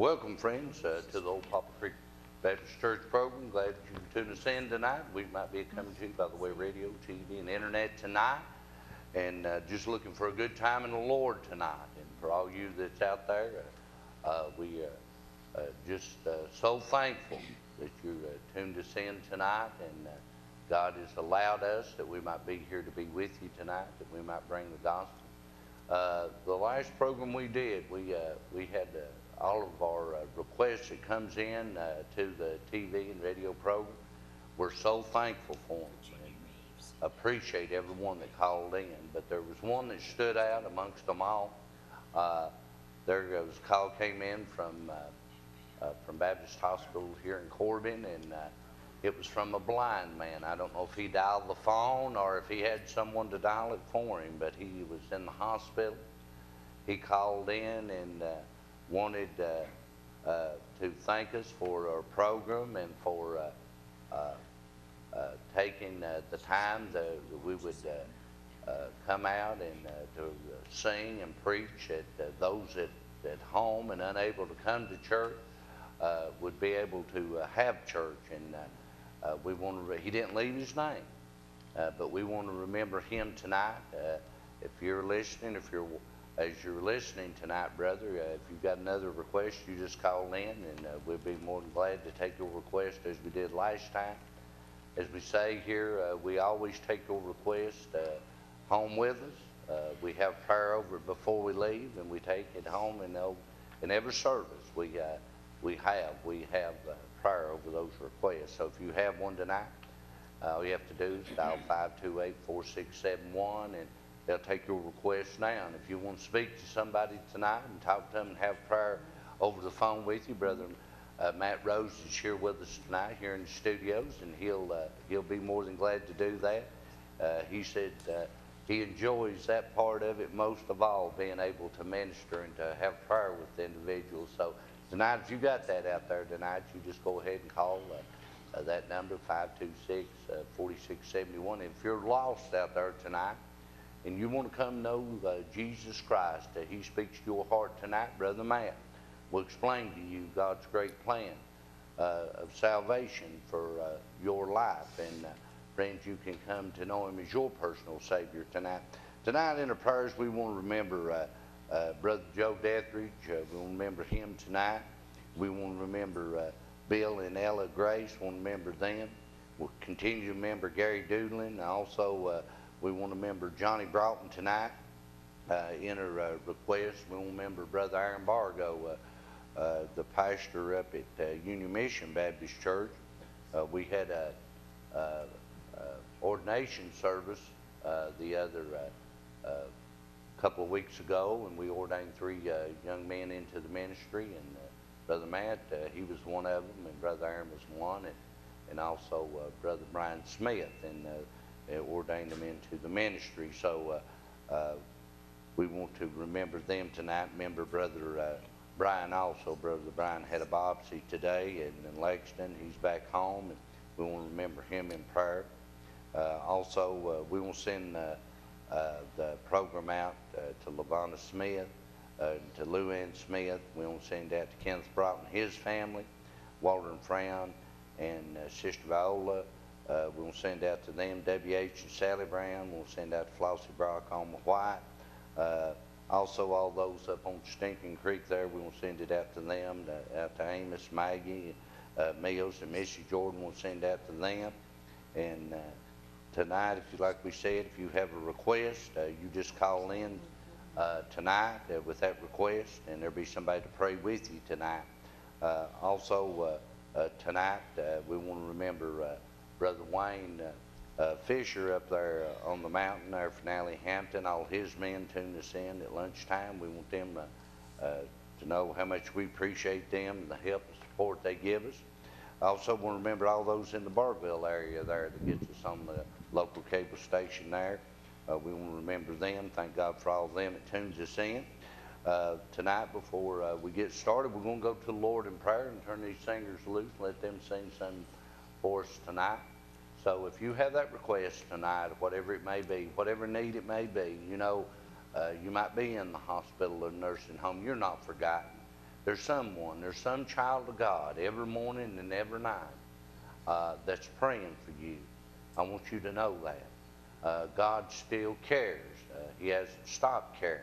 Welcome, friends, to the old Poplar Creek Baptist Church program. Glad that you can tune us in tonight. We might be coming to you by the way of radio, TV, and internet tonight. And just looking for a good time in the Lord tonight. And for all you that's out there, we just so thankful that you tuned us in tonight. And God has allowed us that we might be here to be with you tonight, that we might bring the gospel. The last program we did, we had all of our requests that comes in to the TV and radio program. We're so thankful for them and appreciate everyone that called in. But there was one that stood out amongst them all. There was a call came in from Baptist Hospital here in Corbin, and it was from a blind man. I don't know if he dialed the phone or if he had someone to dial it for him, but he was in the hospital. He called in and wanted to thank us for our program and for taking the time that we would come out and to sing and preach at those at home and unable to come to church would be able to have church. And we want to, he didn't leave his name, but we want to remember him tonight. If you're listening, as you're listening tonight, brother, if you've got another request, you just call in, and we'll be more than glad to take your request as we did last time. As we say here, we always take your request home with us. We have prayer over it before we leave, and we take it home in every service. We have prayer over those requests. So if you have one tonight, all you have to do is dial 528-4671, and they'll take your request now. And if you want to speak to somebody tonight and talk to them and have prayer over the phone with you, Brother Matt Rose is here with us tonight here in the studios, and he'll be more than glad to do that. He said he enjoys that part of it most of all, being able to minister and to have prayer with individuals. So tonight, if you got that out there tonight, you just go ahead and call that number, 526-4671. If you're lost out there tonight and you want to come know Jesus Christ, he speaks to your heart tonight, Brother Matt will explain to you God's great plan of salvation for your life. And friends, you can come to know him as your personal Savior tonight. Tonight in our prayers, we want to remember Brother Joe Deathridge. We want to remember him tonight. We want to remember Bill and Ella Grace. We want to remember them. We'll continue to remember Gary Doodlin. Also, we want to remember Johnny Broughton tonight in our request. We want to remember Brother Aaron Bargo, the pastor up at Union Mission Baptist Church. We had a ordination service the other couple of weeks ago, and we ordained 3 young men into the ministry. And Brother Matt, he was one of them, and Brother Aaron was one, and also Brother Brian Smith, and ordained them into the ministry. So we want to remember them tonight. Remember Brother Brian also. Brother Brian had a biopsy today in Lexington. He's back home, and we want to remember him in prayer. Also, we will send the program out to LaVonna Smith, to Lou Ann Smith. We will send that to Kenneth Broughton, his family, Walter and Frown, and Sister Viola. We will send out to them, W.H. and Sally Brown. We'll send out to Flossie Brock, Alma White. Also, all those up on Stinking Creek there, we will send it out to them, out to Amos, Maggie, Mills, and Missy Jordan. We'll send out to them. And tonight, like we said, if you have a request, you just call in tonight with that request, and there'll be somebody to pray with you tonight. Also, tonight, we want to remember Brother Wayne Fisher up there on the mountain there from Alley Hampton. All his men tune us in at lunchtime. We want them to know how much we appreciate them and the help and support they give us. I also want to remember all those in the Barville area there that gets us on the local cable station there. We want to remember them. Thank God for all of them that tunes us in. Tonight, before we get started, we're going to go to the Lord in prayer and turn these singers loose and let them sing something for us tonight. So if you have that request tonight, whatever it may be, whatever need it may be, you know, you might be in the hospital or nursing home. You're not forgotten. there's some child of God every morning and every night that's praying for you. I want you to know that. God still cares. He hasn't stopped caring.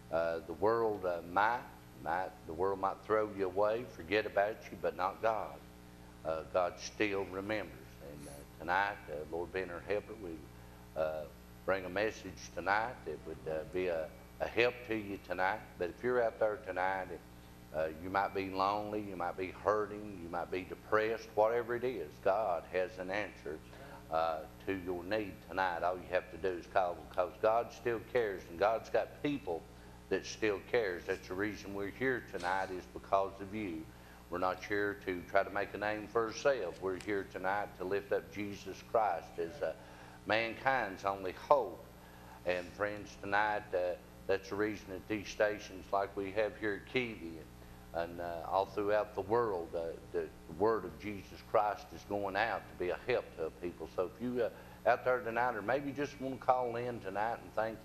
The world the world might throw you away, forget about you, but not God. God still remembers. And tonight, Lord being our helper, we bring a message tonight that would be a help to you tonight. But if you're out there tonight, you might be lonely, you might be hurting, you might be depressed, whatever it is, God has an answer to your need tonight. All you have to do is call, because God still cares, and God's got people that still cares. That's the reason we're here tonight, is because of you. We're not here to try to make a name for ourselves. We're here tonight to lift up Jesus Christ as mankind's only hope. And friends, tonight, that's the reason that these stations like we have here at Kiwi and all throughout the world, the word of Jesus Christ is going out to be a help to people. So if you out there tonight, or maybe just want to call in tonight and think